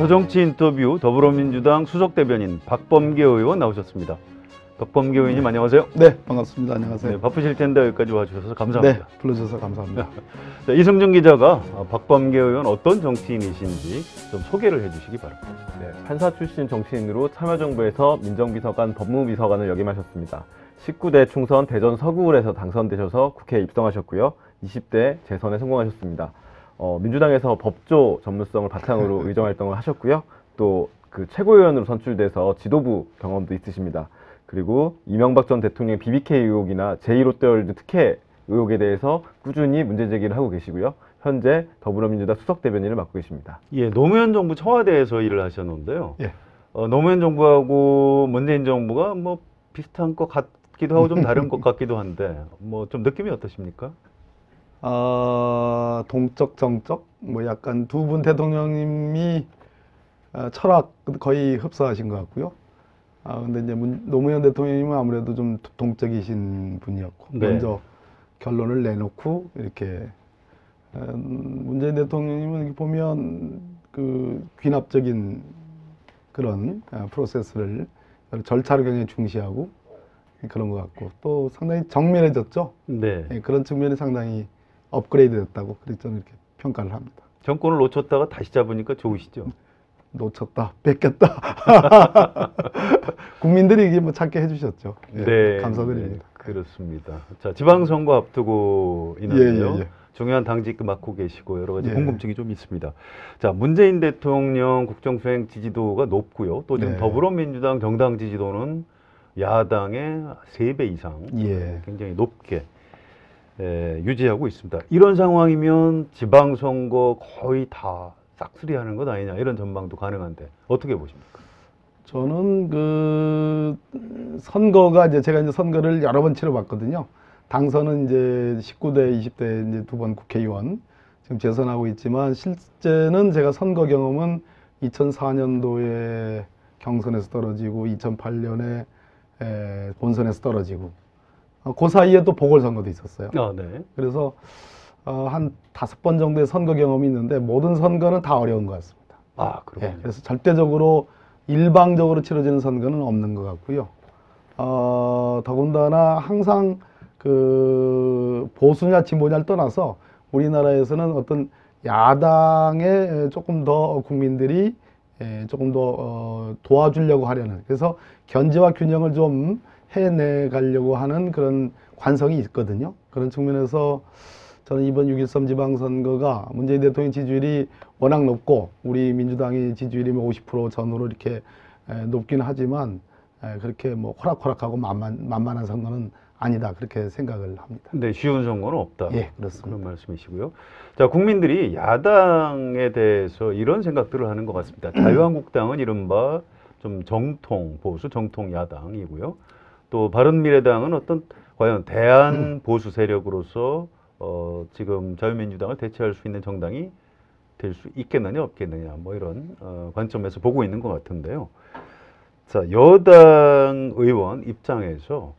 저정치 인터뷰 더불어민주당 수석대변인 박범계 의원 나오셨습니다. 박범계 의원님 안녕하세요. 네, 반갑습니다. 안녕하세요. 네, 바쁘실 텐데 여기까지 와주셔서 감사합니다. 네, 불러주셔서 감사합니다. 자, 이승준 기자가 박범계 의원 어떤 정치인이신지 좀 소개를 해주시기 바랍니다. 네, 판사 출신 정치인으로 참여정부에서 민정비서관, 법무비서관을 역임하셨습니다. 19대 총선 대전 서구을에서 당선되셔서 국회에 입성하셨고요. 20대 재선에 성공하셨습니다. 민주당에서 법조 전문성을 바탕으로 의정활동을 하셨고요. 또 그 최고위원으로 선출돼서 지도부 경험도 있으십니다. 그리고 이명박 전 대통령의 BBK 의혹이나 제2롯데월드 특혜 의혹에 대해서 꾸준히 문제 제기를 하고 계시고요. 현재 더불어민주당 수석대변인을 맡고 계십니다. 예, 노무현 정부 청와대에서 일을 하셨는데요. 예. 노무현 정부하고 문재인 정부가 뭐 비슷한 것 같기도 하고 좀 다른 것 같기도 한데 뭐 좀 느낌이 어떠십니까? 동적 정적 뭐 약간 두 분 대통령님이 철학 거의 흡사하신 것 같고요. 근데 이제 노무현 대통령님은 아무래도 좀 동적이신 분이었고 네. 먼저 결론을 내놓고 이렇게 문재인 대통령님은 이렇게 보면 그 귀납적인 그런 프로세스를 절차를 굉장히 중시하고 그런 것 같고 또 상당히 정밀해졌죠. 네. 그런 측면이 상당히 업그레이드 됐다고 저는 이렇게 평가를 합니다. 정권을 놓쳤다가 다시 잡으니까 좋으시죠? 놓쳤다, 뺏겼다. 국민들이 이게 뭐 찾게 해주셨죠. 예, 네, 감사드립니다. 네, 그렇습니다. 자, 지방선거 앞두고 있는데요. 예. 중요한 당직 맡고 계시고 여러 가지 예. 궁금증이 좀 있습니다. 자, 문재인 대통령 국정수행 지지도가 높고요. 또 지금 네. 더불어민주당 정당 지지도는 야당의 3배 이상 예. 굉장히 높게 유지하고 있습니다. 이런 상황이면 지방선거 거의 다 싹쓸이하는 것 아니냐 이런 전망도 가능한데 어떻게 보십니까? 저는 그 선거가 제가 이제 선거를 여러 번 치러봤거든요. 당선은 이제 19대, 20대 이제 2번 국회의원 지금 재선하고 있지만 실제는 제가 선거 경험은 2004년도에 경선에서 떨어지고 2008년에 본선에서 떨어지고 그 사이에 또 보궐선거도 있었어요. 네. 그래서 한 5번 정도의 선거 경험이 있는데 모든 선거는 다 어려운 것 같습니다. 그렇군요. 그래서 절대적으로 일방적으로 치러지는 선거는 없는 것 같고요. 더군다나 항상 그 보수냐 진보냐를 떠나서 우리나라에서는 어떤 야당에 조금 더 국민들이 조금 더 도와주려고 하려는, 그래서 견제와 균형을 좀 해내 가려고 하는 그런 관성이 있거든요. 그런 측면에서 저는 이번 6.13 지방선거가 문재인 대통령 지지율이 워낙 높고 우리 민주당의 지지율이 50% 전후로 이렇게 높긴 하지만 그렇게 뭐 호락호락하고 만만한 선거는 아니다, 그렇게 생각을 합니다. 네, 쉬운 선거는 없다. 예, 그렇습니다. 그런 말씀이시고요. 자, 국민들이 야당에 대해서 이런 생각들을 하는 것 같습니다. 자유한국당은 이른바 좀 정통 보수, 정통 야당이고요. 또 바른미래당은 어떤 과연 대안 보수 세력으로서 지금 자유민주당을 대체할 수 있는 정당이 될 수 있겠느냐 없겠느냐 뭐 이런 관점에서 보고 있는 것 같은데요. 자, 여당 의원 입장에서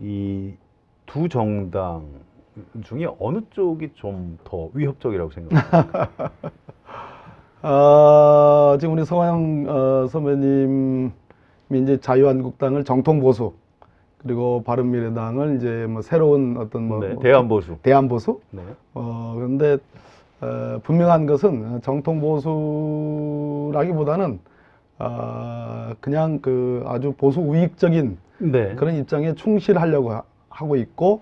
이 두 정당 중에 어느 쪽이 좀 더 위협적이라고 생각합니까? 지금 우리 성화영 선배님이 이제 자유한국당을 정통 보수, 그리고 바른미래당을 이제 뭐 새로운 어떤 네, 대안보수. 대안보수. 네. 그런데 분명한 것은 정통 보수라기보다는 그냥 그 아주 보수 우익적인 네. 그런 입장에 충실하려고 하고 있고,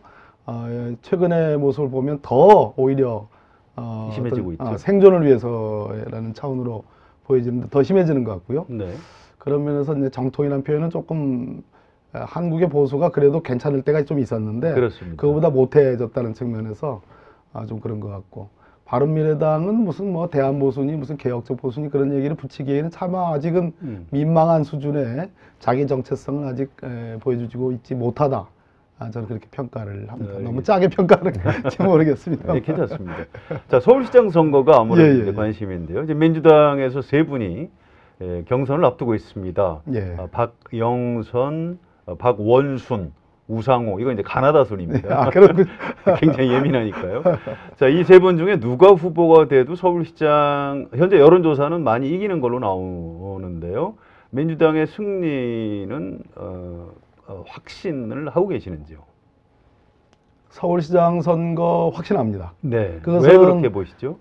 최근의 모습을 보면 더 오히려 심해지고 있죠. 생존을 위해서라는 차원으로 보여지는데 더 심해지는 것 같고요. 네. 그런 면에서 이제 정통이라는 표현은 조금 한국의 보수가 그래도 괜찮을 때가 좀 있었는데 그렇습니다. 그거보다 못해졌다는 측면에서 좀 그런 것 같고, 바른미래당은 무슨 뭐 대안보수니 무슨 개혁적 보수니 그런 얘기를 붙이기에는 차마 아직은 민망한 수준의 자기 정체성을 아직 보여주고 있지 못하다. 저는 그렇게 평가를 합니다. 너무 짜게 평가를 할지 모르겠습니다. 네, 괜찮습니다. 자, 서울시장 선거가 아무래도 예. 관심인데요. 이제 민주당에서 세 분이 경선을 앞두고 있습니다. 예. 박영선, 박원순, 우상호, 이거 이제 가나다 순입니다. 아, 그렇군요. 굉장히 예민하니까요. 자, 이 세 분 중에 누가 후보가 돼도 서울시장, 현재 여론조사는 많이 이기는 걸로 나오는데요. 민주당의 승리는 확신을 하고 계시는지요? 서울시장 선거 확신합니다. 네. 그것은, 왜 그렇게 보시죠?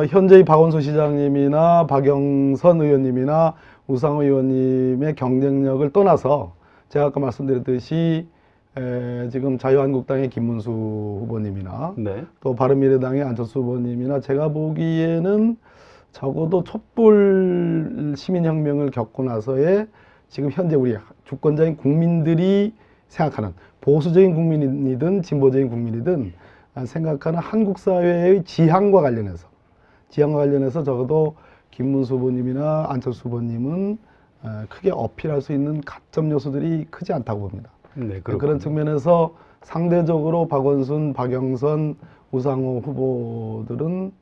현재의 박원순 시장님이나 박영선 의원님이나 우상호 의원님의 경쟁력을 떠나서 제가 아까 말씀드렸듯이 지금 자유한국당의 김문수 후보님이나 네. 또 바른미래당의 안철수 후보님이나 제가 보기에는 적어도 촛불 시민혁명을 겪고 나서의 지금 현재 우리 주권자인 국민들이 생각하는 보수적인 국민이든 진보적인 국민이든 생각하는 한국 사회의 지향과 관련해서 적어도 김문수 후보님이나 안철수 후보님은 크게 어필할 수 있는 가점 요소들이 크지 않다고 봅니다. 네, 그런 측면에서 상대적으로 박원순, 박영선, 우상호 후보들은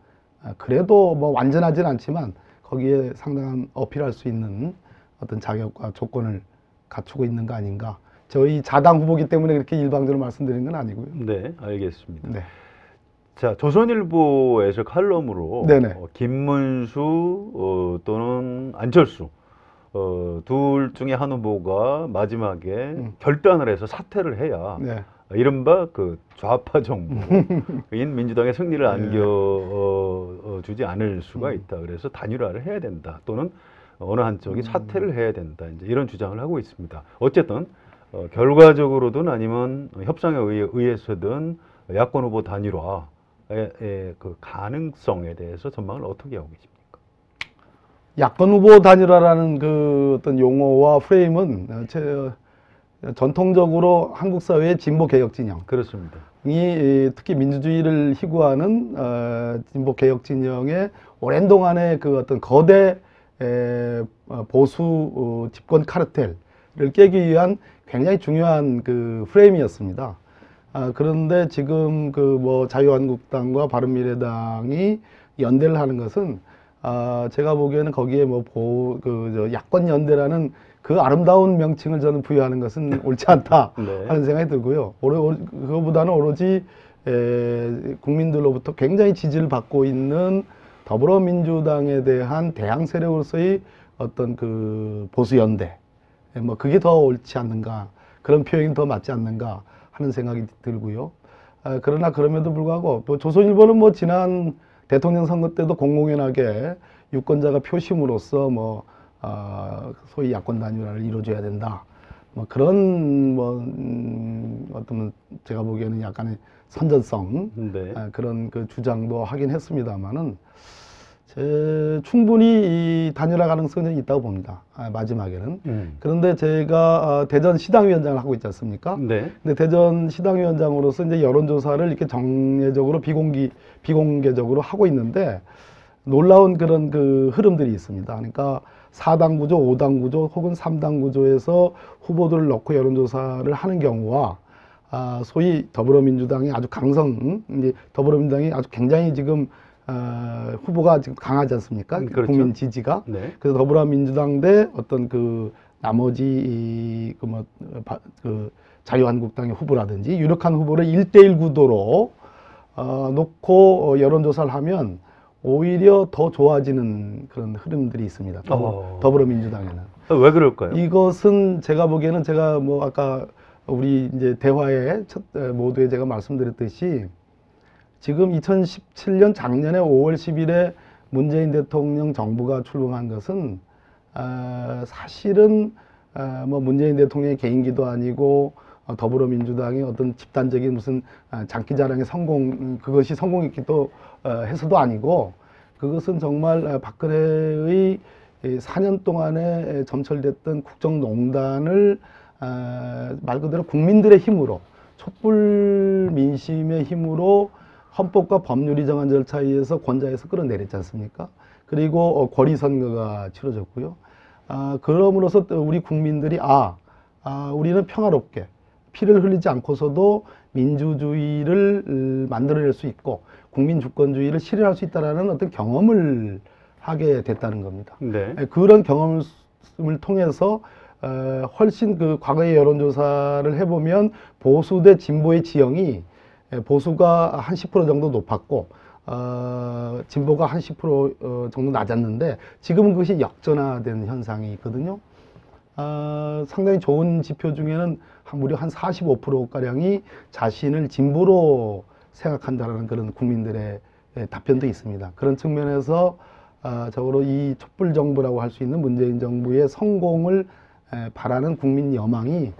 그래도 뭐 완전하진 않지만 거기에 상당한 어필할 수 있는 어떤 자격과 조건을 갖추고 있는 거 아닌가. 저희 자당 후보기 때문에 그렇게 일방적으로 말씀드리는 건 아니고요. 네, 알겠습니다. 네. 자, 조선일보에서 칼럼으로 네네. 김문수 또는 안철수 둘 중에 한 후보가 마지막에 결단을 해서 사퇴를 해야 네. 이른바 그 좌파 정부인 민주당의 승리를 안겨주지 않을 수가 있다. 그래서 단일화를 해야 된다. 또는 어느 한쪽이 사퇴를 해야 된다. 이제 이런 주장을 하고 있습니다. 어쨌든 결과적으로든 아니면 협상에 의해서든 야권 후보 단일화의 그 가능성에 대해서 전망을 어떻게 하고 계십니까? 야권 후보 단일화라는 그 어떤 용어와 프레임은 전통적으로 한국 사회의 진보 개혁 진영이 그렇습니다. 특히 민주주의를 희구하는 진보 개혁 진영의 오랜 동안의 그 어떤 거대 보수 집권 카르텔을 깨기 위한 굉장히 중요한 그 프레임이었습니다. 그런데 지금 그 뭐 자유한국당과 바른미래당이 연대를 하는 것은 제가 보기에는 거기에 뭐 야권 연대라는 그 아름다운 명칭을 저는 부여하는 것은 옳지 않다 네. 하는 생각이 들고요. 그거보다는 오로지 국민들로부터 굉장히 지지를 받고 있는 더불어민주당에 대한 대항 세력으로서의 어떤 그 보수 연대, 뭐 그게 더 옳지 않는가, 그런 표현이 더 맞지 않는가 하는 생각이 들고요. 그러나 그럼에도 불구하고 또 조선일보는 뭐 지난 대통령 선거 때도 공공연하게 유권자가 표심으로써 뭐 소위 야권 단일화를 이루어줘야 된다. 뭐 그런 어떤 제가 보기에는 약간의 선전성 네. 그런 그 주장도 하긴 했습니다만은 충분히 이 단일화 가능성은 있다고 봅니다. 마지막에는. 그런데 제가 대전 시당위원장을 하고 있지 않습니까? 네. 근데 대전 시당위원장으로서 이제 여론조사를 이렇게 정례적으로 비공개적으로 하고 있는데 놀라운 그런 그 흐름들이 있습니다. 그러니까 4당 구조, 5당 구조 혹은 3당 구조에서 후보들을 넣고 여론조사를 하는 경우와 소위 더불어민주당이 아주 이제 더불어민주당이 아주 굉장히 지금 후보가 지금 강하지 않습니까? 그렇죠. 국민 지지가. 네. 그래서 더불어민주당 대 어떤 그 나머지 자유한국당의 후보라든지 유력한 후보를 1대1 구도로 놓고 여론조사를 하면 오히려 더 좋아지는 그런 흐름들이 있습니다. 더불어민주당에는. 왜 그럴까요? 이것은 제가 보기에는 제가 뭐 아까 우리 이제 대화의 모두에 제가 말씀드렸듯이 지금 2017년 작년에 5월 10일에 문재인 대통령 정부가 출범한 것은 사실은 뭐 문재인 대통령의 개인기도 아니고 더불어민주당의 어떤 집단적인 무슨 장기자랑의 그것이 성공했기도 해서도 아니고 그것은 정말 박근혜의 4년 동안에 점철됐던 국정농단을 말 그대로 국민들의 힘으로 촛불 민심의 힘으로 헌법과 법률이 정한 절차에 의해서 권좌에서 끌어내렸지 않습니까? 그리고 권리선거가 치러졌고요. 그럼으로써 우리 국민들이 우리는 평화롭게 피를 흘리지 않고서도 민주주의를 만들어낼 수 있고 국민 주권주의를 실현할 수 있다는 어떤 경험을 하게 됐다는 겁니다. 네. 그런 경험을 통해서 훨씬 그 과거의 여론조사를 해보면 보수 대 진보의 지형이 보수가 한 10% 정도 높았고 진보가 한 10% 정도 낮았는데 지금은 그것이 역전화된 현상이 있거든요. 상당히 좋은 지표 중에는 무려 한 45%가량이 자신을 진보로 생각한다라는 그런 국민들의 답변도 있습니다. 그런 측면에서 적어도 이 촛불 정부라고 할 수 있는 문재인 정부의 성공을 바라는 국민 여망이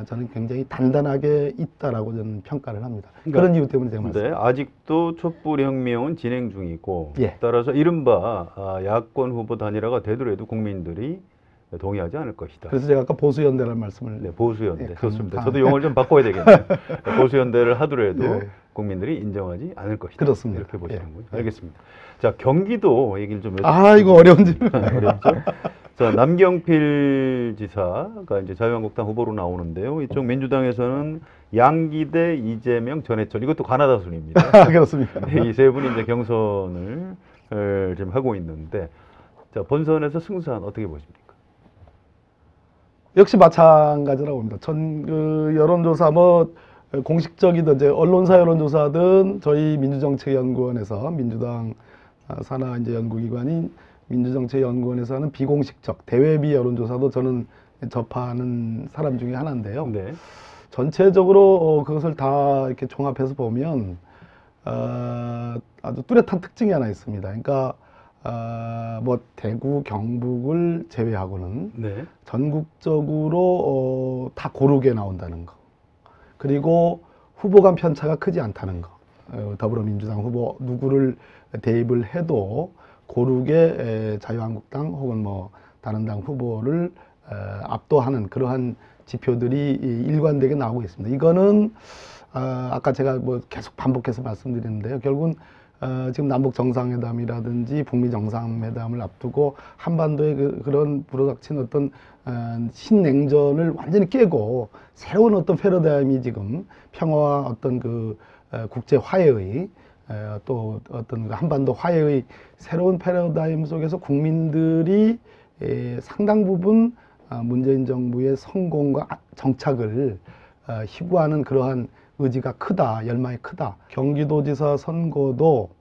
저는 굉장히 단단하게 있다라고 저는 평가를 합니다. 그러니까, 그런 이유 때문에 제가 네, 말씀드립니다. 아직도 촛불혁명은 진행 중이고 예. 따라서 이른바 야권 후보 단일화가 되더라도 국민들이 동의하지 않을 것이다. 그래서 제가 아까 보수연대라는 말씀을 네, 보수연대. 예, 좋습니다. 아. 저도 용어를 좀 바꿔야 되겠네요. 보수연대를 하더라도 예. 국민들이 인정하지 않을 것이다. 그렇습니다. 이렇게 보시는군요. 예. 알겠습니다. 자, 경기도 얘기를 좀 이거 어려운 질문. 어렵죠? 자, 남경필 지사가 이제 자유한국당 후보로 나오는데요. 이쪽 민주당에서는 양기대, 이재명, 전해철 이것도 가나다 순입니다. 그렇습니까? 네, 이 세 분이 이제 경선을 지금 하고 있는데, 자, 본선에서 승산 어떻게 보십니까? 역시 마찬가지라고 봅니다. 그 여론조사 공식적이든 이제 언론사 여론조사든 저희 민주정책연구원에서 민주당 산하 이제 연구기관인 민주정책연구원에서 하는 비공식적 대외비 여론조사도 저는 접하는 사람 중에 하나인데요. 네. 전체적으로 그것을 다 이렇게 종합해서 보면 아주 뚜렷한 특징이 하나 있습니다. 그러니까 대구, 경북을 제외하고는 네. 전국적으로 다 고르게 나온다는 거. 그리고 후보 간 편차가 크지 않다는 거. 더불어민주당 후보 누구를 대입을 해도 고르게 자유한국당 혹은 다른 당 후보를 압도하는 그러한 지표들이 일관되게 나오고 있습니다. 이거는 아까 제가 계속 반복해서 말씀드리는데요. 결국은 지금 남북 정상회담이라든지 북미 정상회담을 앞두고 한반도의 그런 불어닥친 어떤 신냉전을 완전히 깨고 새로운 어떤 패러다임이 지금 평화와 어떤 그 국제 화해의 또 어떤 한반도 화해의 새로운 패러다임 속에서 국민들이 상당 부분 문재인 정부의 성공과 정착을 희구하는 그러한 의지가 크다, 열망이 크다. 경기도지사 선거도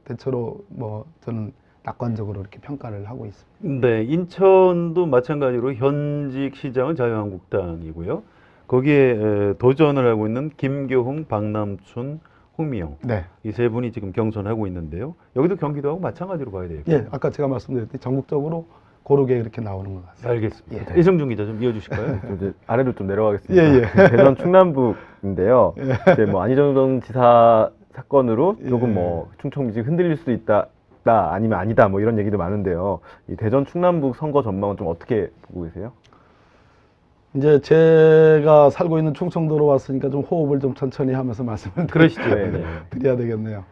대체로 저는 낙관적으로 이렇게 평가를 하고 있습니다. 네, 인천도 마찬가지로 현직 시장은 자유한국당이고요. 거기에 도전을 하고 있는 김교훈, 박남춘, 홍미영 네. 이 세 분이 지금 경선하고 있는데요. 여기도 경기도하고 마찬가지로 봐야 되겠죠. 예, 아까 제가 말씀드렸듯이 전국적으로 고르게 이렇게 나오는 것 같습니다. 알겠습니다. 예. 이성준 기자 좀 이어주실까요? 좀 이제 아래로 좀 내려가겠습니다. 예, 예. 대전 충남북인데요. 이제 안희정 지사 사건으로 조금 예. 충청 민심이 흔들릴 수도 있다 아니면 아니다 이런 얘기도 많은데요. 이 대전 충남북 선거 전망은 좀 어떻게 보고 계세요? 이제 제가 살고 있는 충청도로 왔으니까 좀 호흡을 좀 천천히 하면서 말씀을 그러시죠. 드려야 되겠네요.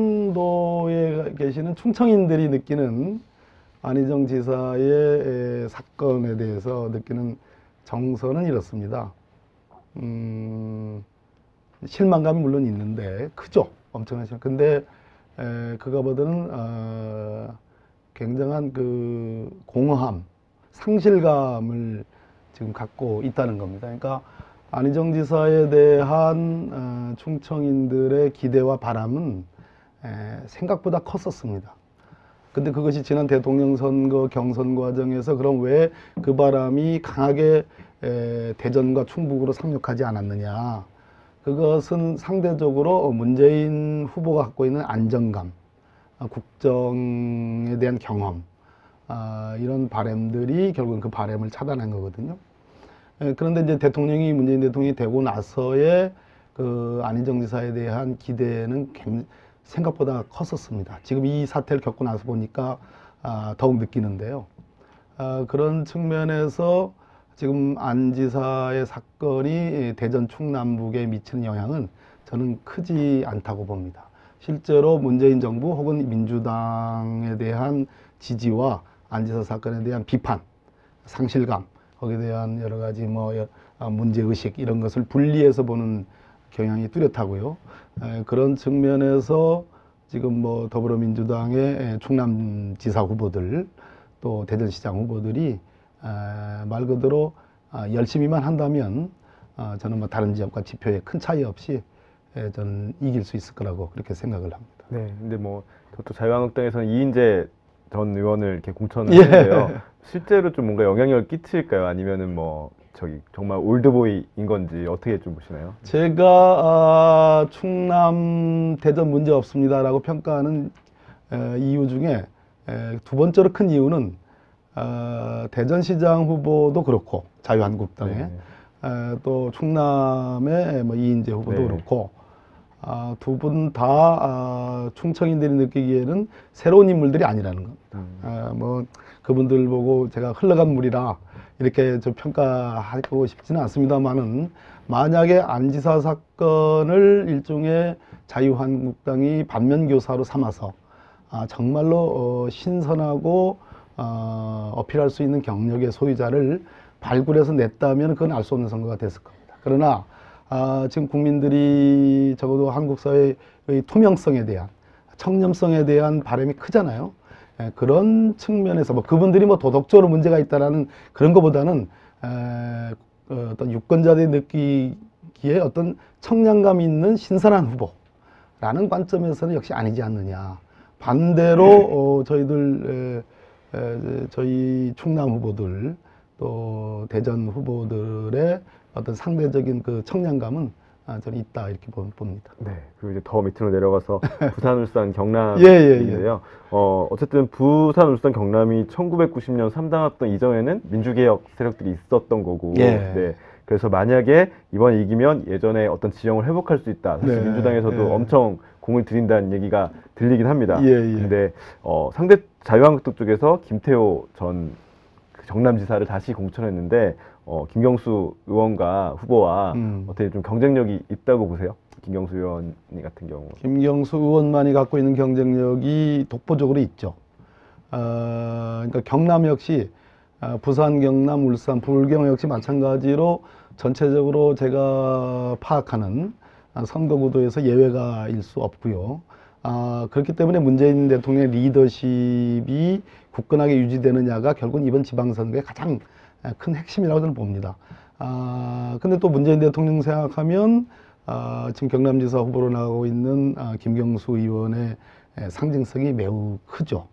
충청도에 계시는 충청인들이 느끼는 안희정 지사의 사건에 대해서 느끼는 정서는 이렇습니다. 실망감이 물론 있는데 크죠. 엄청난 실망. 근데 그거보다는 굉장한 그 공허함, 상실감을 지금 갖고 있다는 겁니다. 그러니까 안희정 지사에 대한 충청인들의 기대와 바람은 생각보다 컸었습니다. 근데 그것이 지난 대통령 선거 경선 과정에서 그럼 왜 그 바람이 강하게 대전과 충북으로 상륙하지 않았느냐. 그것은 상대적으로 문재인 후보가 갖고 있는 안정감, 국정에 대한 경험, 이런 바람들이 결국은 그 바람을 차단한 거거든요. 그런데 이제 문재인 대통령이 되고 나서의 그 안희정 지사에 대한 기대는 생각보다 컸었습니다. 지금 이 사태를 겪고 나서 보니까 더욱 느끼는데요. 그런 측면에서 지금 안 지사의 사건이 대전 충남북에 미치는 영향은 저는 크지 않다고 봅니다. 실제로 문재인 정부 혹은 민주당에 대한 지지와 안 지사 사건에 대한 비판, 상실감, 거기에 대한 여러 가지 문제의식 이런 것을 분리해서 보는 경향이 뚜렷하고요. 그런 측면에서 지금 뭐 더불어민주당의 충남지사 후보들 또 대전시장 후보들이 말 그대로 열심히만 한다면 저는 뭐 다른 지역과 지표에 큰 차이 없이 저는 이길 수 있을 거라고 그렇게 생각을 합니다. 네, 근데 뭐 또 자유한국당에서는 이인재 전 의원을 이렇게 공천을 했는데요. 실제로 좀 뭔가 영향력을 끼칠까요? 아니면은 뭐 저기 정말 올드보이인 건지 어떻게 좀 보시나요? 제가 충남 대전 문제 없습니다라고 평가하는 이유 중에 두 번째로 큰 이유는 대전시장 후보도 그렇고 자유한국당에 네. 또 충남의 뭐 이인재 후보도 네. 그렇고 두 분 다 충청인들이 느끼기에는 새로운 인물들이 아니라는 겁니다. 뭐 그분들 보고 제가 흘러간 물이라 이렇게 좀 평가하고 싶지는 않습니다만은 만약에 안지사 사건을 일종의 자유한국당이 반면교사로 삼아서 정말로 신선하고 어필할 수 있는 경력의 소유자를 발굴해서 냈다면 그건 알 수 없는 선거가 됐을 겁니다. 그러나 지금 국민들이 적어도 한국 사회의 투명성에 대한 청렴성에 대한 바람이 크잖아요. 그런 측면에서 뭐 그분들이 뭐 도덕적으로 문제가 있다라는 그런 것보다는 어떤 유권자들이 느끼기에 어떤 청량감 있는 신선한 후보라는 관점에서는 역시 아니지 않느냐. 반대로 저희 충남 후보들 또 대전 후보들의 어떤 상대적인 그 청량감은 저는 있다 이렇게 봅니다. 네, 그리고 이제 더 밑으로 내려가서 부산, 울산, 경남 예, 예, 얘기인데요. 어쨌든 부산, 울산, 경남이 1990년 3당했던 이전에는 민주개혁 세력들이 있었던 거고, 예. 네. 그래서 만약에 이번 이기면 예전에 어떤 지형을 회복할 수 있다. 사실 네, 민주당에서도 예. 엄청 공을 들인다는 얘기가 들리긴 합니다. 예, 예. 근데 상대 자유한국당 쪽에서 김태호 전 경남지사를 다시 공천했는데 김경수 의원과 후보와 어떻게 좀 경쟁력이 있다고 보세요? 김경수 의원 같은 경우. 김경수 의원만이 갖고 있는 경쟁력이 독보적으로 있죠. 그러니까 경남 역시 부산, 경남, 울산, 불경 역시 마찬가지로 전체적으로 제가 파악하는 선거구도에서 예외가 일 수 없고요. 그렇기 때문에 문재인 대통령의 리더십이 굳건하게 유지되느냐가 결국은 이번 지방선거의 가장 큰 핵심이라고 저는 봅니다. 근데 또 문재인 대통령 생각하면 지금 경남지사 후보로 나가고 있는 김경수 의원의 상징성이 매우 크죠.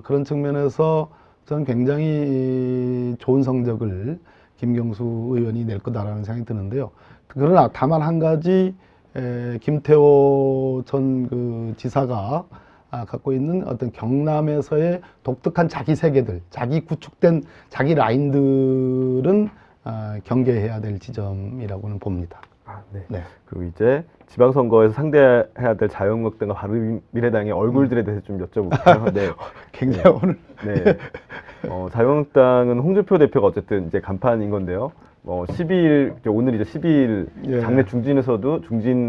그런 측면에서 저는 굉장히 좋은 성적을 김경수 의원이 낼 거다라는 생각이 드는데요. 그러나 다만 한 가지 김태호 전 그 지사가 갖고 있는 어떤 경남에서의 독특한 자기 세계들, 자기 구축된 자기 라인들은 경계해야 될 지점이라고는 봅니다. 네. 네. 그리고 이제 지방선거에서 상대해야 될 자유한국당과 바른미래당의 얼굴들에 대해서 좀 여쭤볼게요. 네. 굉장히 오늘 네. 자유한국당은 홍준표 대표가 어쨌든 이제 간판인 건데요. 12일, 오늘 이제 12일 예. 당내 중진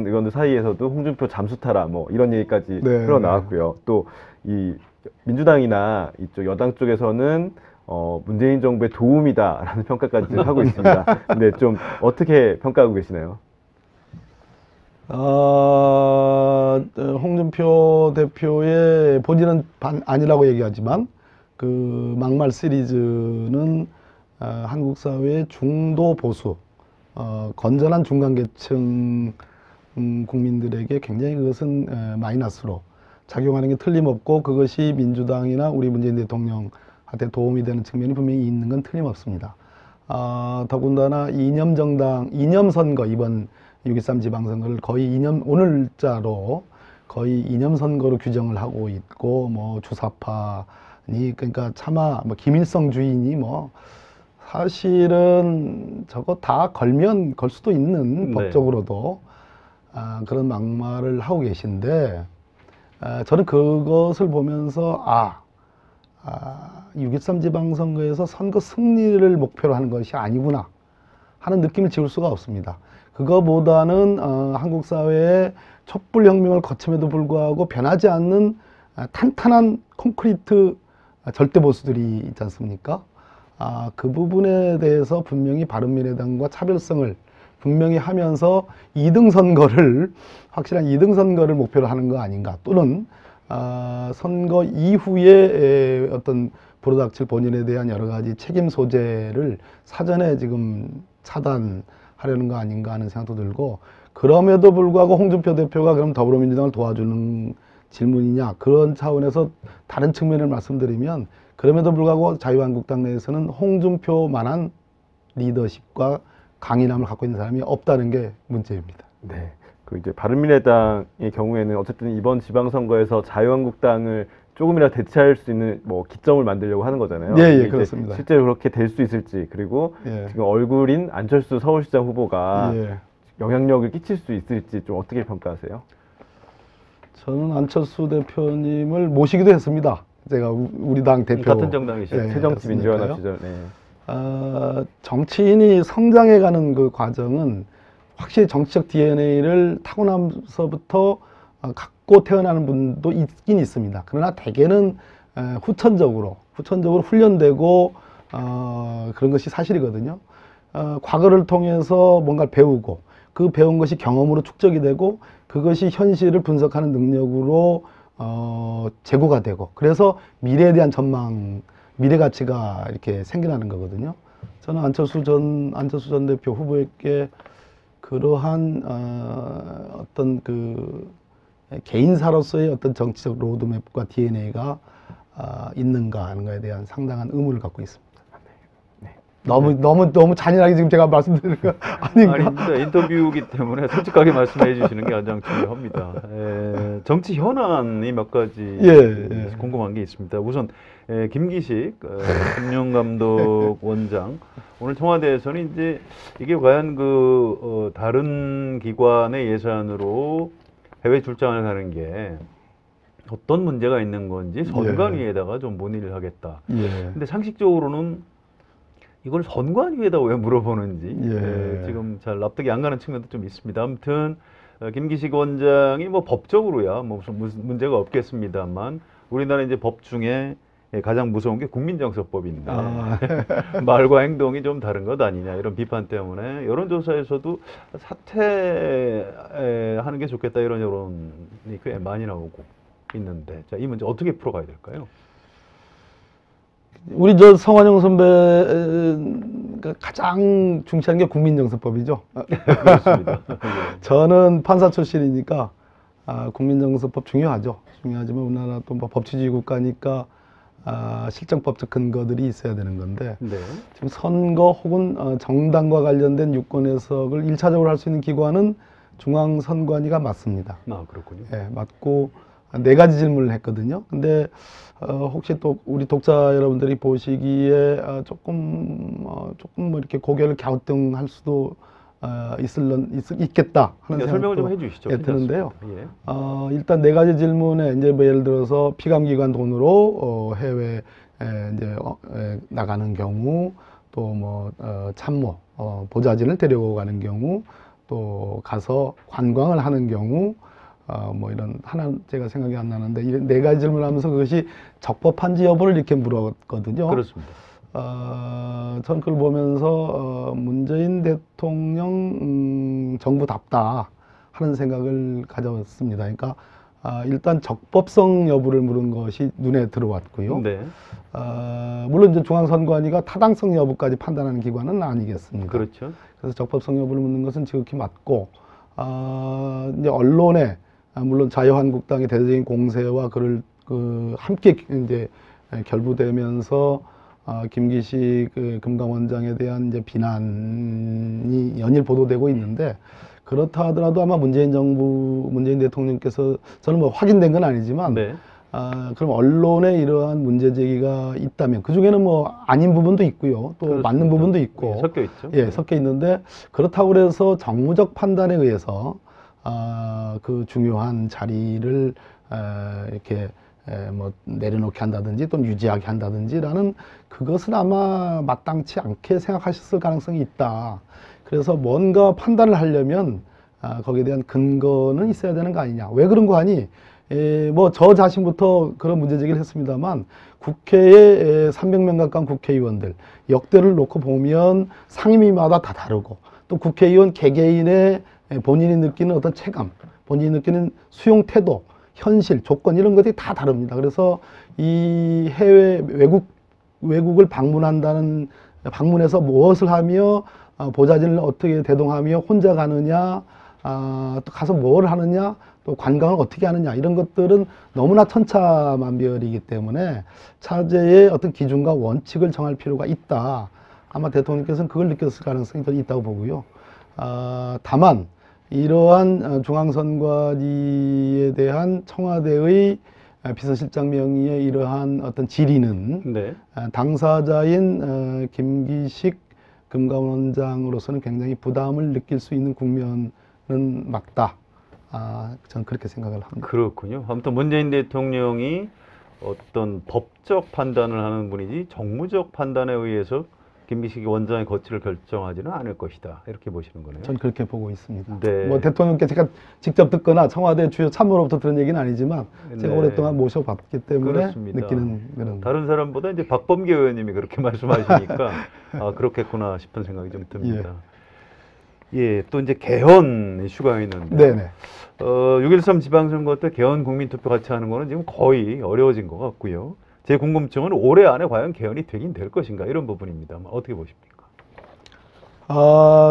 의원들 사이에서도 홍준표 잠수타라 뭐 이런 얘기까지 네. 흘러나왔고요. 또 이 민주당이나 이쪽 여당 쪽에서는 문재인 정부의 도움이다라는 평가까지 하고 있습니다. 근데 좀 어떻게 평가하고 계시나요? 홍준표 대표의 본인은 아니라고 얘기하지만 그 막말 시리즈는 한국 사회의 중도 보수, 건전한 중간계층 국민들에게 굉장히 그것은 마이너스로 작용하는 게 틀림없고 그것이 민주당이나 우리 문재인 대통령한테 도움이 되는 측면이 분명히 있는 건 틀림없습니다. 더군다나 이념 선거 이번 6.13 지방선거를 거의 오늘자로 거의 이념 선거로 규정을 하고 있고 뭐 주사파니 그러니까 차마 뭐 김일성 주의니 뭐 사실은 저거 다 걸면 걸 수도 있는 네. 법적으로도 그런 막말을 하고 계신데 저는 그것을 보면서 6.13 지방선거에서 선거 승리를 목표로 하는 것이 아니구나 하는 느낌을 지울 수가 없습니다. 그거보다는 한국 사회의 촛불혁명을 거침에도 불구하고 변하지 않는 탄탄한 콘크리트 절대 보수들이 있지 않습니까? 그 부분에 대해서 분명히 바른미래당과 차별성을 분명히 하면서 2등 선거를 확실한 2등 선거를 목표로 하는 거 아닌가, 또는 선거 이후에 어떤 불어닥칠 본인에 대한 여러 가지 책임 소재를 사전에 지금 차단하려는 거 아닌가 하는 생각도 들고, 그럼에도 불구하고 홍준표 대표가 그럼 더불어민주당을 도와주는 질문이냐, 그런 차원에서 다른 측면을 말씀드리면, 그럼에도 불구하고 자유한국당 내에서는 홍준표만한 리더십과 강인함을 갖고 있는 사람이 없다는 게 문제입니다. 네. 그 이제 바른미래당의 경우에는 어쨌든 이번 지방선거에서 자유한국당을 조금이라도 대체할 수 있는 뭐 기점을 만들려고 하는 거잖아요. 예, 이게 그렇습니다. 실제로 그렇게 될 수 있을지, 그리고 예. 지금 얼굴인 안철수 서울시장 후보가 예. 영향력을 끼칠 수 있을지 좀 어떻게 평가하세요? 저는 안철수 대표님을 모시기도 했습니다. 제가 우리 당 대표. 같은 정당이시죠. 예, 새정치민주연합 그렇습니까요? 시절. 네. 정치인이 성장해가는 그 과정은 확실히 정치적 DNA를 타고나서부터 갖고 태어나는 분도 있긴 있습니다. 그러나 대개는 후천적으로 훈련되고 그런 것이 사실이거든요. 과거를 통해서 뭔가를 배우고, 그 배운 것이 경험으로 축적이 되고, 그것이 현실을 분석하는 능력으로 재고가 되고, 그래서 미래에 대한 전망, 미래 가치가 이렇게 생겨나는 거거든요. 저는 안철수 전 대표 후보에게 그러한 어떤 그 개인사로서의 어떤 정치적 로드맵과 DNA가 있는가 하는 것에 대한 상당한 의문을 갖고 있습니다. 너무 잔인하게 지금 제가 말씀드리는 거 아닌가? 아닙니다. 인터뷰이기 때문에 솔직하게 말씀해 주시는 게 가장 중요합니다. 정치 현안이 몇 가지 예. 궁금한 게 있습니다. 우선 김기식 금융감독 원장, 오늘 청와대에서는 이제 이게 과연 다른 기관의 예산으로 해외 출장을 가는 게 어떤 문제가 있는 건지 선관위에다가 좀 문의를 하겠다. 예. 근데 상식적으로는 이걸 선관위에다 왜 물어보는지 지금 잘 납득이 안 가는 측면도 좀 있습니다. 아무튼 김기식 원장이 뭐 법적으로야 뭐 무슨 문제가 없겠습니다만, 우리나라 이제 법 중에 가장 무서운 게 국민정서법인데 말과 행동이 좀 다른 것 아니냐, 이런 비판 때문에 여론조사에서도 사퇴하는 게 좋겠다, 이런 여론이 꽤 많이 나오고 있는데, 자, 이 문제 어떻게 풀어가야 될까요? 우리 성완용 선배가 가장 중시하는 게 국민정서법이죠. 그렇습니다. 저는 판사 출신이니까 국민정서법 중요하죠. 중요하지만 우리나라 또 뭐 법치주의 국가니까 실정법적 근거들이 있어야 되는 건데, 네. 지금 선거 혹은 정당과 관련된 유권 해석을 1차적으로 할 수 있는 기관은 중앙선관위가 맞습니다. 그렇군요. 예, 맞고 4가지 질문을 했거든요. 근데 혹시 또 우리 독자 여러분들이 보시기에 조금 뭐 이렇게 고개를 갸우뚱할 수도 있겠다 하는 설명을 좀 생각도 해주시죠. 드는데요. 예. 일단 4가지 질문에 이제 뭐 예를 들어서 피감기관 돈으로 해외 이제 나가는 경우, 또 뭐 참모 보좌진을 데리고 가는 경우, 또 가서 관광을 하는 경우, 뭐 이런 하나 제가 생각이 안 나는데, 이 4가지 질문을 하면서 그것이 적법한지 여부를 이렇게 물었거든요. 그렇습니다. 전 그걸 보면서 문재인 대통령 정부답다 하는 생각을 가졌습니다. 그러니까 일단 적법성 여부를 물은 것이 눈에 들어왔고요. 네. 물론 이제 중앙선관위가 타당성 여부까지 판단하는 기관은 아니겠습니까? 그렇죠. 그래서 적법성 여부를 묻는 것은 지극히 맞고, 이제 언론에 물론 자유한국당의 대대적인 공세와 그를 함께 이제 결부되면서 김기식 금감원장에 대한 이제 비난이 연일 보도되고 있는데, 그렇다 하더라도 아마 문재인 대통령께서, 저는 뭐 확인된 건 아니지만, 네. 그럼 언론에 이러한 문제 제기가 있다면, 그 중에는 뭐 아닌 부분도 있고요, 또 그렇습니다. 맞는 부분도 있고, 예, 섞여 있죠. 예, 섞여 있는데, 그렇다고 해서 정무적 판단에 의해서 그 중요한 자리를 이렇게 뭐 내려놓게 한다든지 또는 유지하게 한다든지라는, 그것은 아마 마땅치 않게 생각하셨을 가능성이 있다. 그래서 뭔가 판단을 하려면 거기에 대한 근거는 있어야 되는 거 아니냐. 왜 그런 거 아니? 뭐 저 자신부터 그런 문제 제기를 했습니다만, 국회에 300명 가까운 국회의원들 역대를 놓고 보면 상임위마다 다 다르고, 또 국회의원 개개인의 본인이 느끼는 어떤 체감, 본인이 느끼는 수용 태도, 현실, 조건 이런 것들이 다 다릅니다. 그래서 이 해외 외국을 방문해서 무엇을 하며 보좌진을 어떻게 대동하며 혼자 가느냐, 또 가서 뭘 하느냐, 또 관광을 어떻게 하느냐 이런 것들은 너무나 천차만별이기 때문에 차제의 어떤 기준과 원칙을 정할 필요가 있다. 아마 대통령께서는 그걸 느꼈을 가능성이 더 있다고 보고요. 다만 이러한 중앙선관위에 대한 청와대의 비서실장 명의의 이러한 어떤 질의는 네. 당사자인 김기식 금감원장으로서는 굉장히 부담을 느낄 수 있는 국면은 맞다. 저는 그렇게 생각을 합니다. 그렇군요. 아무튼 문재인 대통령이 어떤 법적 판단을 하는 분이지 정무적 판단에 의해서 김기식 원장의 거취를 결정하지는 않을 것이다. 이렇게 보시는 거네요. 저는 그렇게 보고 있습니다. 네. 뭐 대통령께 제가 직접 듣거나 청와대 주요 참모로부터 들은 얘기는 아니지만 제가 네. 오랫동안 모셔봤기 때문에 그렇습니다. 느끼는 그런. 다른 사람보다 이제 박범계 의원님이 그렇게 말씀하시니까 그렇겠구나 싶은 생각이 좀 듭니다. 예, 또 이제 개헌 이슈가 있는데 네네. 6.13 지방선거 때 개헌 국민투표 같이 하는 거는 지금 거의 어려워진 것 같고요. 제 궁금증은 올해 안에 과연 개헌이 되긴 될 것인가 이런 부분입니다. 어떻게 보십니까?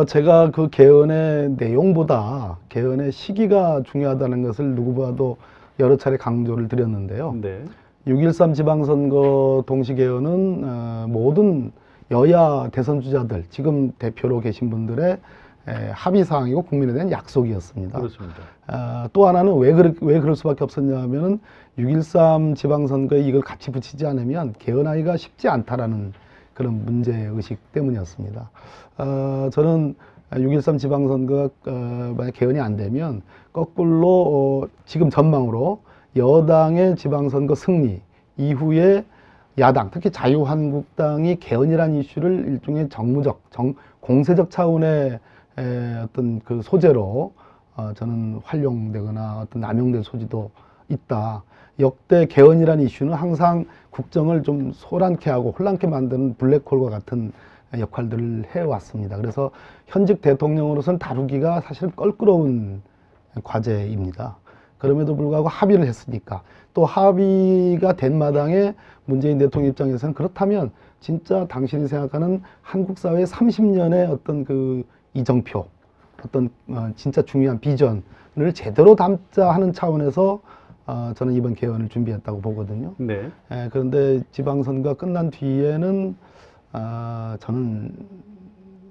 제가 그 개헌의 내용보다 개헌의 시기가 중요하다는 것을 누구보다도 여러 차례 강조를 드렸는데요. 네. 6.13 지방선거 동시개헌은 모든 여야 대선 주자들, 지금 대표로 계신 분들의 합의사항이고 국민에 대한 약속이었습니다. 그렇습니다. 또 하나는 왜 그럴 수밖에 없었냐 하면은 6.13 지방선거에 이걸 같이 붙이지 않으면 개헌하기가 쉽지 않다라는 그런 문제의식 때문이었습니다. 저는 6.13 지방선거가 만약 개헌이 안 되면 거꾸로 지금 전망으로 여당의 지방선거 승리 이후에 야당, 특히 자유한국당이 개헌이라는 이슈를 일종의 정무적, 공세적 차원의 어떤 그 소재로 저는 활용되거나 어떤 남용될 소지도 있다. 역대 개헌이라는 이슈는 항상 국정을 좀 소란케 하고 혼란케 만드는 블랙홀과 같은 역할들을 해왔습니다. 그래서 현직 대통령으로서는 다루기가 사실은 껄끄러운 과제입니다. 그럼에도 불구하고 합의를 했으니까 또 합의가 된 마당에 문재인 대통령 입장에서는 그렇다면 진짜 당신이 생각하는 한국 사회의 30년의 어떤 그 이정표, 어떤 진짜 중요한 비전을 제대로 담자 하는 차원에서 저는 이번 개헌을 준비했다고 보거든요. 네. 그런데 지방선거 끝난 뒤에는 저는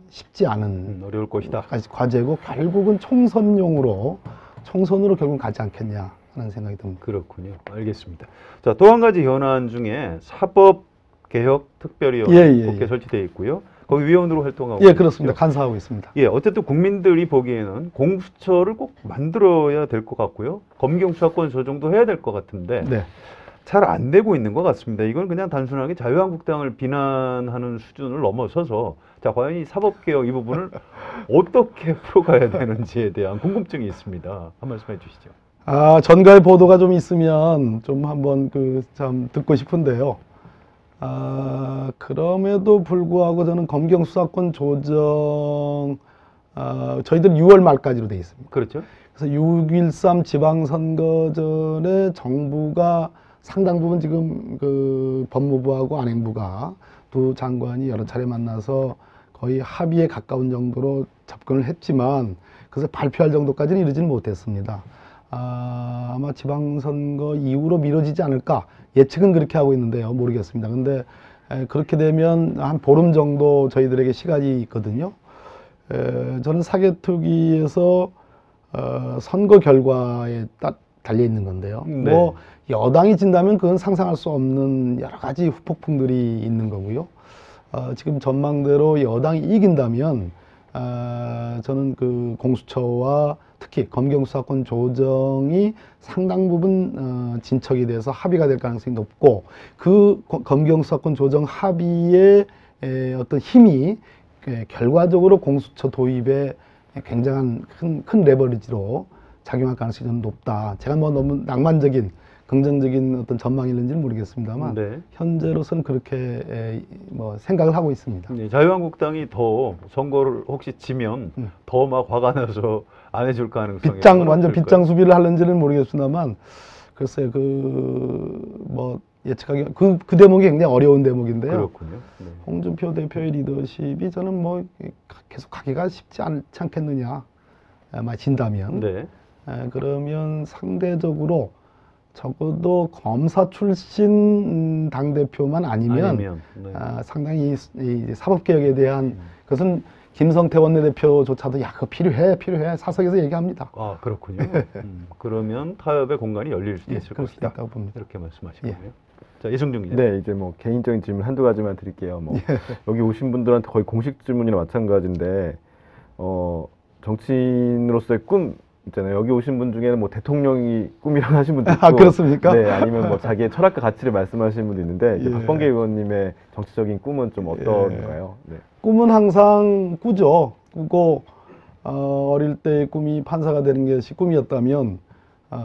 쉽지 않은 어려울 것이다. 과제고 결국은 총선으로 결국 가지 않겠냐 하는 생각이 듭니다. 그렇군요. 알겠습니다. 자, 또 한 가지 현안 중에 사법개혁특별위원 국회 설치되어 있고요. 거기 위원으로 활동하고 그렇습니다. 간사하고 있습니다. 어쨌든 국민들이 보기에는 공수처를 꼭 만들어야 될 것 같고요. 검경 수사권 조정도 해야 될 것 같은데 잘 안 되고 있는 것 같습니다. 이건 그냥 단순하게 자유한국당을 비난하는 수준을 넘어서서 자, 과연 이 사법개혁 이 부분을 어떻게 풀어가야 되는지에 대한 궁금증이 있습니다. 한 말씀 해주시죠. 전가의 보도가 좀 있으면 좀 한번 참 듣고 싶은데요. 그럼에도 불구하고 저는 검경 수사권 조정, 저희들은 6월 말까지로 되어 있습니다. 그렇죠. 그래서 6.13 지방선거 전에 정부가 상당 부분 지금 그 법무부하고 안행부가 두 장관이 여러 차례 만나서 거의 합의에 가까운 정도로 접근을 했지만 그래서 발표할 정도까지는 이르지는 못했습니다. 아마 지방선거 이후로 미뤄지지 않을까 예측은 그렇게 하고 있는데요. 모르겠습니다. 근데 그렇게 되면 한 보름 정도 저희들에게 시간이 있거든요. 저는 사개특위에서 선거 결과에 딱 달려 있는 건데요. 뭐 여당이 진다면 그건 상상할 수 없는 여러 가지 후폭풍들이 있는 거고요. 지금 전망대로 여당이 이긴다면 저는 그 공수처와 특히 검경 수사권 조정이 상당 부분 진척이 돼서 합의가 될 가능성이 높고 그 검경 수사권 조정 합의의 어떤 힘이 결과적으로 공수처 도입에 굉장한 큰 레버리지로 작용할 가능성이 좀 높다. 제가 뭐 너무 낭만적인 긍정적인 어떤 전망이 있는지는 모르겠습니다만 네. 현재로서는 그렇게 뭐 생각을 하고 있습니다. 네, 자유한국당이 더 선거를 혹시 지면 더 막 화가 나서 안 해줄 가능성이 완전 빗장 수비를 하는지는 모르겠습니다만 글쎄요, 뭐 예측하기 그 대목이 굉장히 어려운 대목인데요. 그렇군요. 네. 홍준표 대표의 리더십이 저는 뭐 계속 가기가 쉽지 않지 않겠느냐, 진다면. 네. 그러면 상대적으로 적어도 검사 출신 당대표만 아니면 네. 상당히 이 사법개혁에 대한 그것은 김성태 원내대표조차도 야, 그거 필요해 사석에서 얘기합니다. 아, 그렇군요. 그러면 타협의 공간이 열릴 수도 있을 그럴 수 것이다. 있다고 봅니다. 이렇게 말씀하시고요. 자, 이승준 기자. 네, 이제 뭐 개인적인 질문 한두 가지만 드릴게요. 뭐 여기 오신 분들한테 거의 공식 질문이나 마찬가지인데 정치인으로서의 꿈 있잖아요. 여기 오신 분 중에는 뭐 대통령이 꿈이라고 하신 분도 있고, 그렇습니까? 네, 아니면 뭐 자기의 철학과 가치를 말씀하시는 분도 있는데 이제 예. 박범계 의원님의 정치적인 꿈은 좀 어떤가요? 네. 꿈은 항상 꾸죠. 꾸고 어릴 때의 꿈이 판사가 되는 것이 꿈이었다면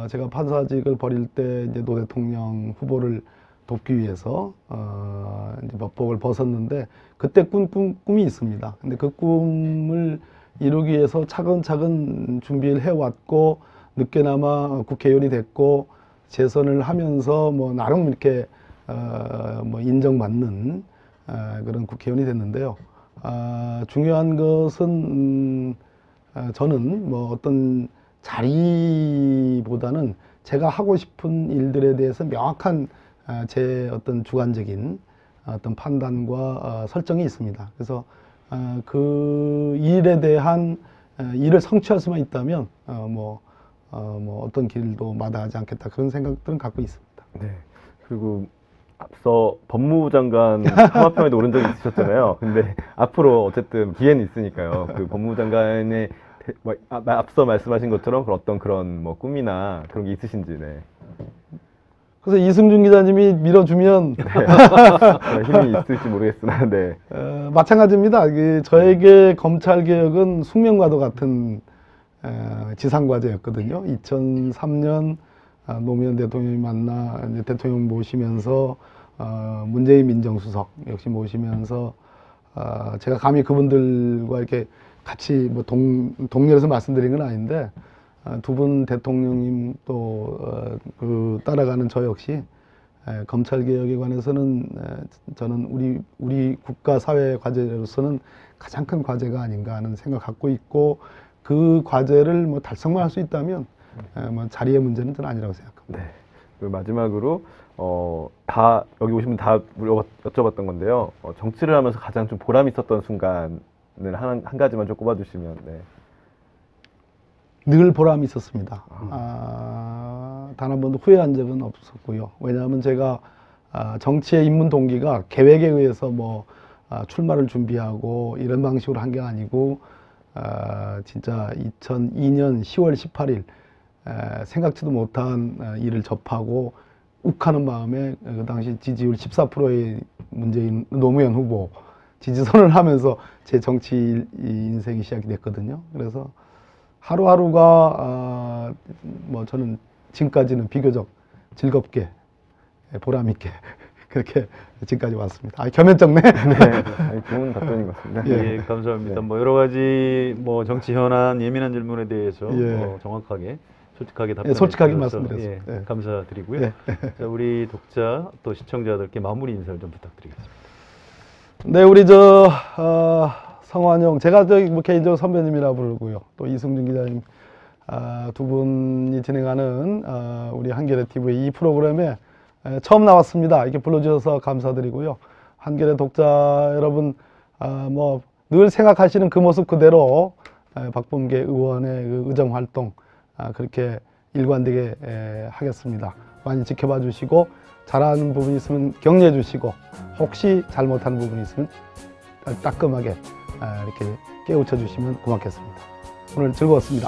제가 판사직을 벌일 때 이제 노 대통령 후보를 돕기 위해서 이제 법복을 벗었는데 그때 꿈이 있습니다. 근데 그 꿈을 이루기 위해서 차근차근 준비를 해왔고 늦게나마 국회의원이 됐고 재선을 하면서 뭐 나름 이렇게 뭐 인정받는 그런 국회의원이 됐는데요. 중요한 것은 저는 뭐 어떤 자리보다는 제가 하고 싶은 일들에 대해서 명확한 제 어떤 주관적인 어떤 판단과 설정이 있습니다. 그래서 그 일에 대한 일을 성취할 수만 있다면 뭐 어떤 길도 마다하지 않겠다 그런 생각들은 갖고 있습니다. 네. 그리고 앞서 법무부 장관 하마평에도 오른 적이 있으셨잖아요. 근데 앞으로 어쨌든 기회는 있으니까요. 그 법무부 장관의 앞서 말씀하신 것처럼 어떤 그런 뭐 꿈이나 그런 게 있으신지. 네. 그래서 이승준 기자님이 밀어주면 힘이 있을지 모르겠으나, 네. 마찬가지입니다. 저에게 검찰 개혁은 숙명과도 같은 지상 과제였거든요. 2003년 노무현 대통령이 만나 이제 대통령 모시면서 문재인 민정수석 역시 모시면서 제가 감히 그분들과 이렇게 같이 뭐 동렬해서 말씀드린 건 아닌데 두 분 대통령님 또 따라가는 저 역시 검찰 개혁에 관해서는 저는 우리 국가 사회 과제로서는 가장 큰 과제가 아닌가 하는 생각 갖고 있고 그 과제를 뭐 달성만 할 수 있다면 뭐 자리의 문제는 저는 아니라고 생각합니다. 네. 그리고 마지막으로 다 여기 오신 분 다 여쭤봤던 건데요. 정치를 하면서 가장 좀 보람 있었던 순간을 한 가지만 좀 꼽아주시면. 네. 늘 보람이 있었습니다. 단 한 번도 후회한 적은 없었고요. 왜냐하면 제가 정치에 입문 동기가 계획에 의해서 뭐 출마를 준비하고 이런 방식으로 한 게 아니고 진짜 2002년 10월 18일 생각지도 못한 일을 접하고 욱하는 마음에 그 당시 지지율 14%의 문재인 노무현 후보 지지선을 하면서 제 정치 인생이 시작이 됐거든요. 그래서 하루하루가 뭐 저는 지금까지는 비교적 즐겁게 보람 있게 그렇게 지금까지 왔습니다. 겸연쩍네. 네, 좋은 답변인 것 같습니다. 예, 감사합니다. 뭐 여러 가지 뭐 정치 현안 예민한 질문에 대해서 예. 정확하게 솔직하게 답변해 솔직하게 주셔서 말씀드렸습니다. 예. 감사드리고요. 예. 자, 우리 독자 또 시청자들께 마무리 인사를 좀 부탁드리겠습니다. 네, 우리 성환용, 제가 뭐 개인적으로 선배님이라 부르고요. 또 이승준 기자님 두 분이 진행하는 우리 한겨레 TV 이 프로그램에 처음 나왔습니다. 이렇게 불러주셔서 감사드리고요. 한겨레 독자 여러분, 뭐 늘 생각하시는 그 모습 그대로 박범계 의원의 그 의정 활동 그렇게 일관되게 하겠습니다. 많이 지켜봐 주시고 잘하는 부분이 있으면 격려해 주시고 혹시 잘못하는 부분이 있으면 따끔하게 이렇게 깨우쳐 주시면 고맙겠습니다. 오늘 즐거웠습니다.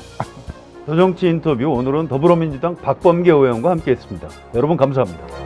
저정치 인터뷰 오늘은 더불어민주당 박범계 의원과 함께했습니다. 여러분 감사합니다.